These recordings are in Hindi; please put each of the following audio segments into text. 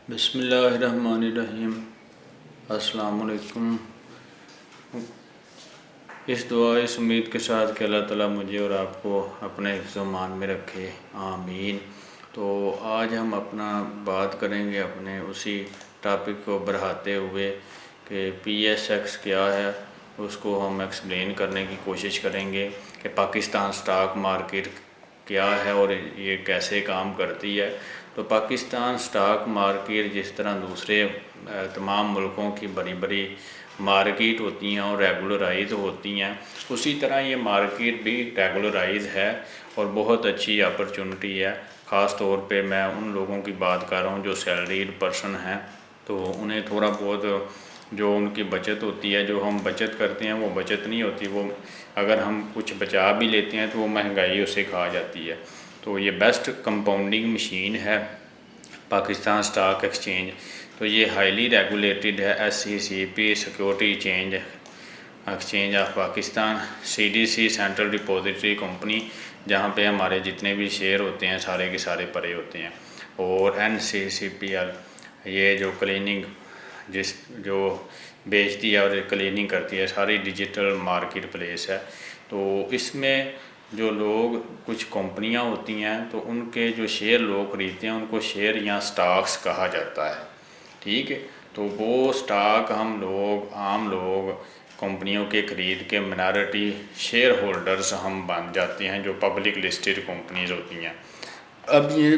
बिस्मिल्लाहिर्रहमानिर्रहीम। अस्सलाम वालेकुम। इस दुआ इस उम्मीद के साथ कि अल्लाह ताला मुझे और आपको अपने हिफ्ज़-ओ-मान में रखे, आमीन। तो आज हम अपना बात करेंगे अपने उसी टॉपिक को बढ़ाते हुए कि PSX क्या है, उसको हम एक्सप्लेन करने की कोशिश करेंगे कि पाकिस्तान स्टॉक मार्केट क्या है और ये कैसे काम करती है। तो पाकिस्तान स्टॉक मार्केट जिस तरह दूसरे तमाम मुल्कों की बड़ी बड़ी मार्केट होती हैं और रेगुलराइज होती हैं, उसी तरह ये मार्केट भी रेगुलराइज है और बहुत अच्छी अपॉर्चुनिटी है। ख़ास तौर पे मैं उन लोगों की बात कर रहा हूँ जो सैलरीड पर्सन हैं, तो उन्हें थोड़ा बहुत जो उनकी बचत होती है, जो हम बचत करते हैं वो बचत नहीं होती, वो अगर हम कुछ बचा भी लेते हैं तो वो महंगाई उससे खा जाती है। तो ये बेस्ट कंपाउंडिंग मशीन है पाकिस्तान स्टॉक एक्सचेंज। तो ये हाईली रेगुलेटेड है, SECP security exchange of Pakistan, CDC central depository company, जहाँ पे हमारे जितने भी शेयर होते हैं सारे के सारे पड़े होते हैं, और NCCPL ये जो क्लीनिंग जो बेचती है और क्लीनिंग करती है, सारी डिजिटल मार्केट प्लेस है। तो इसमें जो लोग कुछ कंपनियां होती हैं तो उनके जो शेयर लोग खरीदते हैं उनको शेयर या स्टॉक्स कहा जाता है, ठीक है। तो वो स्टॉक हम लोग आम लोग कंपनियों के ख़रीद के मिनॉरिटी शेयर होल्डर्स हम बन जाते हैं, जो पब्लिक लिस्टेड कंपनीज होती हैं। अब ये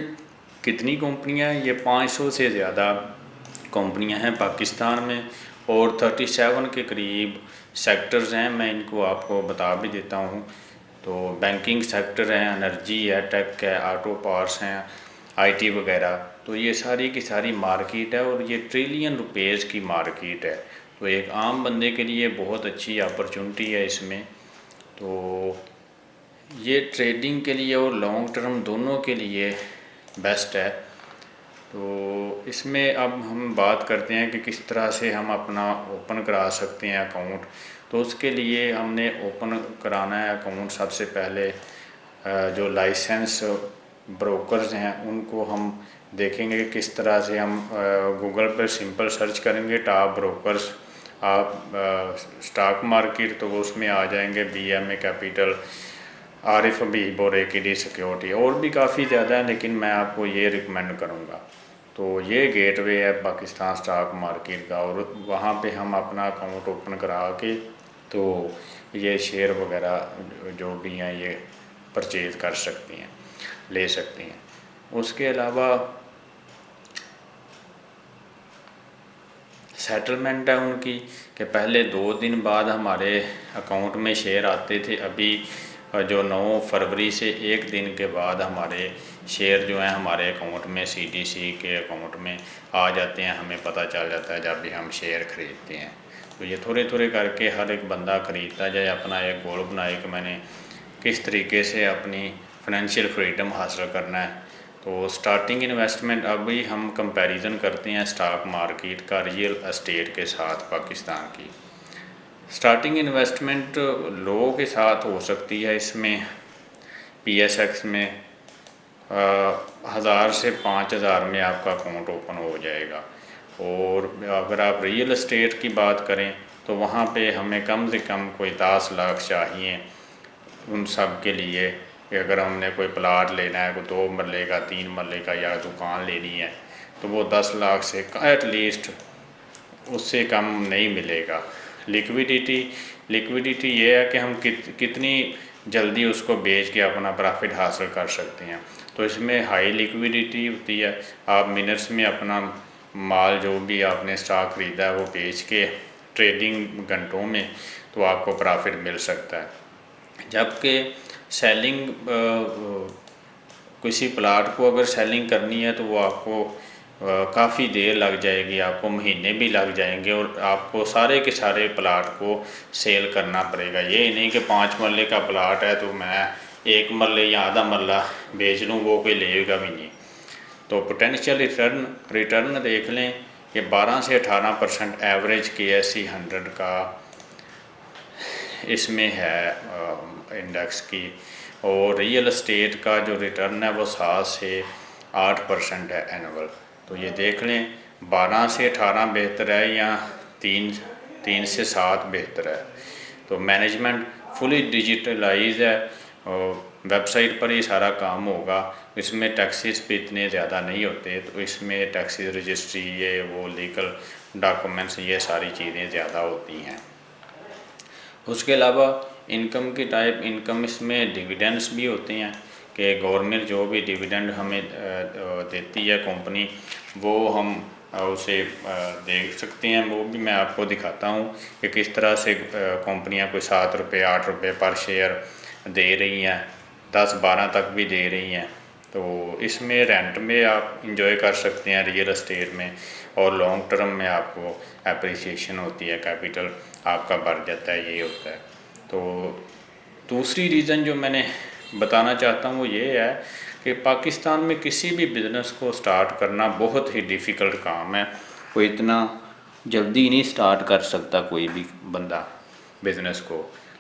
कितनी कंपनियां हैं? ये 500 से ज़्यादा कंपनियां हैं पाकिस्तान में और 37 के करीब सेक्टर्स हैं। मैं इनको आपको बता भी देता हूँ। तो बैंकिंग सेक्टर है, एनर्जी है, टेक है, ऑटो पार्ट्स हैं, IT वगैरह। तो ये सारी की सारी मार्केट है और ये ट्रिलियन रुपीज़ की मार्केट है। तो एक आम बंदे के लिए बहुत अच्छी अपॉर्चुनिटी है इसमें। तो ये ट्रेडिंग के लिए और लॉन्ग टर्म दोनों के लिए बेस्ट है। तो इसमें अब हम बात करते हैं कि किस तरह से हम अपना ओपन करा सकते हैं अकाउंट। तो उसके लिए हमने ओपन कराना है अकाउंट। सबसे पहले जो लाइसेंस ब्रोकर्स हैं उनको हम देखेंगे कि किस तरह से हम गूगल पर सिंपल सर्च करेंगे टॉप ब्रोकर्स आप स्टॉक मार्केट, तो उसमें आ जाएंगे BMA कैपिटल, आरिफ हबीब और AKD सिक्योरिटी, और भी काफ़ी ज़्यादा है, लेकिन मैं आपको ये रिकमेंड करूँगा। तो ये गेटवे है पाकिस्तान स्टॉक मार्केट का, और वहाँ पे हम अपना अकाउंट ओपन करा के तो ये शेयर वगैरह जो भी हैं ये परचेज़ कर सकती हैं, ले सकती हैं। उसके अलावा सेटलमेंट है उनकी कि पहले 2 दिन बाद हमारे अकाउंट में शेयर आते थे, अभी जो 9 फरवरी से 1 दिन के बाद हमारे शेयर जो हैं हमारे अकाउंट में CDC के अकाउंट में आ जाते हैं। हमें पता चल जाता है जब भी हम शेयर ख़रीदते हैं। तो ये थोड़े थोड़े करके हर एक बंदा ख़रीदता जाए, अपना एक गोल बनाए कि मैंने किस तरीके से अपनी फाइनेंशियल फ्रीडम हासिल करना है। तो स्टार्टिंग इन्वेस्टमेंट अभी हम कंपैरिजन करते हैं स्टॉक मार्केट का रियल एस्टेट के साथ। पाकिस्तान की स्टार्टिंग इन्वेस्टमेंट लो के साथ हो सकती है। इसमें PSX में 1000 से 5000 में आपका अकाउंट ओपन हो जाएगा। और अगर आप रियल एस्टेट की बात करें तो वहाँ पे हमें कम से कम कोई 10 लाख चाहिए उन सब के लिए कि अगर हमने कोई प्लाट लेना है, कोई 2 मरले का, 3 मरले का, या दुकान लेनी है, तो वो 10 लाख से एटलीस्ट उससे कम नहीं मिलेगा। लिक्विडिटी ये है कि हम कितनी जल्दी उसको बेच के अपना प्रॉफिट हासिल कर सकते हैं। तो इसमें हाई लिक्विडिटी होती है। आप मिनट्स में अपना माल जो भी आपने स्टॉक ख़रीदा है वो बेच के ट्रेडिंग घंटों में तो आपको प्रॉफिट मिल सकता है। जबकि सेलिंग किसी प्लाट को अगर सेलिंग करनी है तो वो आपको काफ़ी देर लग जाएगी, आपको महीने भी लग जाएंगे, और आपको सारे के सारे प्लाट को सेल करना पड़ेगा। ये नहीं कि 5 मरले का प्लाट है तो मैं 1 मरले या आधा मरला बेच लूँ, वो कोई लेगा भी नहीं। तो पोटेंशियल रिटर्न देख लें कि 12 से 18% एवरेज KSE 100 का इसमें है इंडेक्स की, और रियल एस्टेट का जो रिटर्न है वो 7 से 8% है एनुअल। तो ये देख लें 12 से 18 बेहतर है या 3 से 7 बेहतर है। तो मैनेजमेंट फुली डिजिटलाइज है और वेबसाइट पर ही सारा काम होगा। इसमें टैक्सेस भी इतने ज़्यादा नहीं होते, तो इसमें टैक्सेस रजिस्ट्री ये वो लीगल डॉक्यूमेंट्स ये सारी चीज़ें ज़्यादा होती हैं। उसके अलावा इनकम की टाइप इनकम इसमें डिविडेंड्स भी होते हैं कि गवर्नमेंट जो भी डिविडेंड हमें देती है कंपनी, वो हम उसे देख सकते हैं। वो भी मैं आपको दिखाता हूँ कि किस तरह से कंपनियाँ कोई 7 रुपये 8 रुपये पर शेयर दे रही हैं, 10-12 तक भी दे रही हैं। तो इसमें रेंट में आप इंजॉय कर सकते हैं रियल एस्टेट में, और लॉन्ग टर्म में आपको एप्रिसिएशन होती है, कैपिटल आपका बढ़ जाता है, ये होता है। तो दूसरी रीज़न जो मैंने बताना चाहता हूँ वो ये है कि पाकिस्तान में किसी भी बिज़नेस को स्टार्ट करना बहुत ही डिफ़िकल्ट काम है। कोई इतना जल्दी नहीं स्टार्ट कर सकता कोई भी बंदा बिज़नेस को।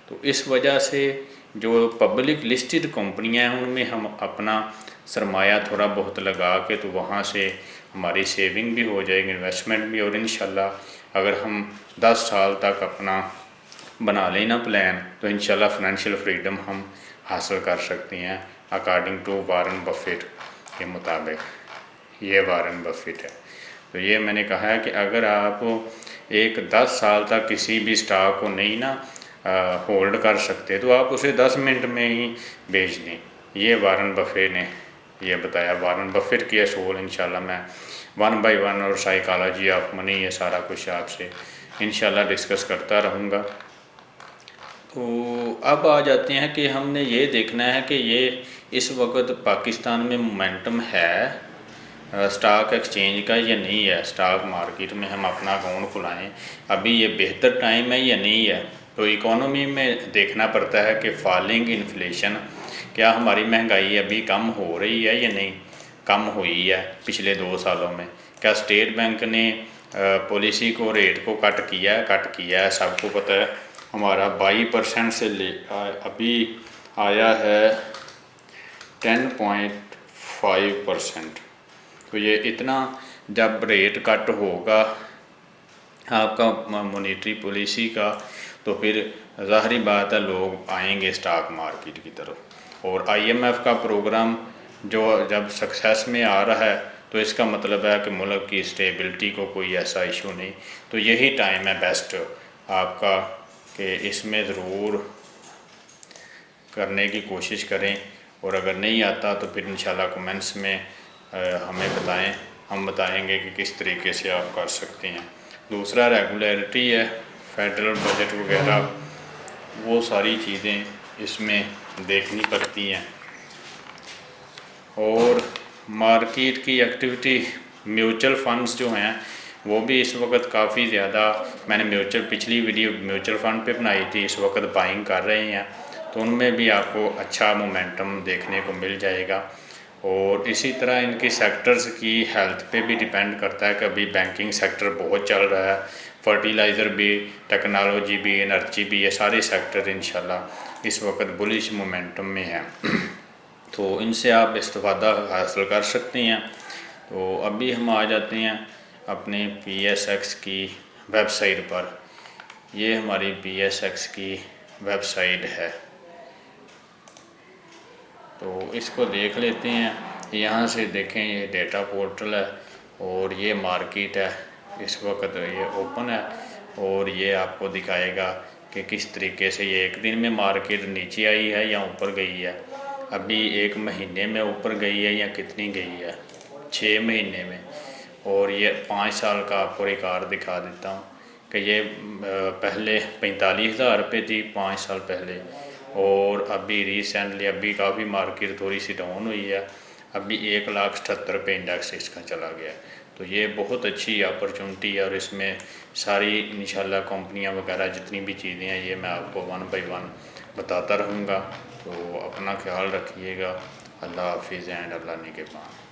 तो इस वजह से जो पब्लिक लिस्टेड कंपनियां हैं उनमें हम अपना सरमाया थोड़ा बहुत लगा के, तो वहाँ से हमारी सेविंग भी हो जाएगी, इन्वेस्टमेंट भी, और इंशाल्लाह अगर हम 10 साल तक अपना बना लें ना प्लान, तो इंशाल्लाह फाइनेंशियल फ्रीडम हम हासिल कर सकते हैं अकॉर्डिंग टू वारन बफेट के मुताबिक। ये वारन बफेट है। तो ये मैंने कहा है कि अगर आप 10 साल तक किसी भी स्टॉक को नहीं ना होल्ड कर सकते, तो आप उसे 10 मिनट में ही बेच दें। ये वारन बफेट ने ये बताया। वारन बफेट की असूल इंशाल्लाह मैं 1 बाय 1 और साइकोलॉजी ऑफ मनी ये सारा कुछ आपसे इंशाल्लाह डिस्कस करता रहूँगा। तो अब आ जाते हैं कि हमने ये देखना है कि ये इस वक्त पाकिस्तान में मोमेंटम है स्टॉक एक्सचेंज का या नहीं है। स्टॉक मार्केट में हम अपना अकाउंट खुलाएं, अभी ये बेहतर टाइम है या नहीं है। तो इकोनॉमी में देखना पड़ता है कि फॉलिंग इन्फ्लेशन, क्या हमारी महंगाई अभी कम हो रही है या नहीं, कम हुई है पिछले 2 सालों में। क्या स्टेट बैंक ने पॉलिसी को रेट को कट किया है, सबको पता है। हमारा 22% से अभी आया है 10.5%। तो ये इतना जब रेट कट होगा आपका मॉनेटरी पॉलिसी का, तो फिर ज़ाहरी बात है लोग आएंगे स्टॉक मार्केट की तरफ। और IMF का प्रोग्राम जो जब सक्सेस में आ रहा है, तो इसका मतलब है कि मुल्क की स्टेबिलिटी को कोई ऐसा इशू नहीं। तो यही टाइम है बेस्ट आपका कि इसमें ज़रूर करने की कोशिश करें। और अगर नहीं आता तो फिर इंशाल्लाह कमेंट्स में हमें बताएं, हम बताएंगे कि किस तरीके से आप कर सकते हैं। दूसरा रेगुलरिटी है, फेडरल बजट वगैरह वो सारी चीज़ें इसमें देखनी पड़ती हैं। और मार्केट की एक्टिविटी, म्यूचुअल फंड्स जो हैं वो भी इस वक्त काफ़ी ज़्यादा, मैंने पिछली वीडियो म्यूचुअल फ़ंड पे बनाई थी, इस वक्त बाइंग कर रहे हैं। तो उनमें भी आपको अच्छा मोमेंटम देखने को मिल जाएगा। और इसी तरह इनकी सेक्टर्स की हेल्थ पे भी डिपेंड करता है कि अभी बैंकिंग सेक्टर बहुत चल रहा है, फर्टिलाइज़र भी, टेक्नोलॉजी भी, एनर्जी भी, ये सारे सेक्टर इंशाल्लाह इस वक्त बुलिश मोमेंटम में हैं। तो इनसे आप इस्तेफ़ादा हासिल कर सकते हैं। तो अभी हम आ जाते हैं अपने PSX की वेबसाइट पर। ये हमारी PSX की वेबसाइट है, तो इसको देख लेते हैं। यहाँ से देखें, ये डेटा पोर्टल है और ये मार्केट है, इस वक्त ये ओपन है। और ये आपको दिखाएगा कि किस तरीके से ये एक दिन में मार्केट नीचे आई है या ऊपर गई है, अभी 1 महीने में ऊपर गई है या कितनी गई है, 6 महीने में। और ये 5 साल का आपको रिकॉर्ड दिखा देता हूँ कि ये पहले 45,000 रुपये थी 5 साल पहले, और अभी रिसेंटली अभी काफ़ी मार्केट थोड़ी सी डाउन हुई है, अभी 1,78,000 रुपये इंडेक्स इसका चला गया। तो ये बहुत अच्छी अपॉर्चुनिटी है और इसमें सारी इंशाल्लाह कंपनियां वगैरह जितनी भी चीज़ें हैं ये मैं आपको 1 बाय 1 बताता रहूँगा। तो अपना ख्याल रखिएगा। अल्लाह हाफिज़ एंड अल्लाह निगहबान।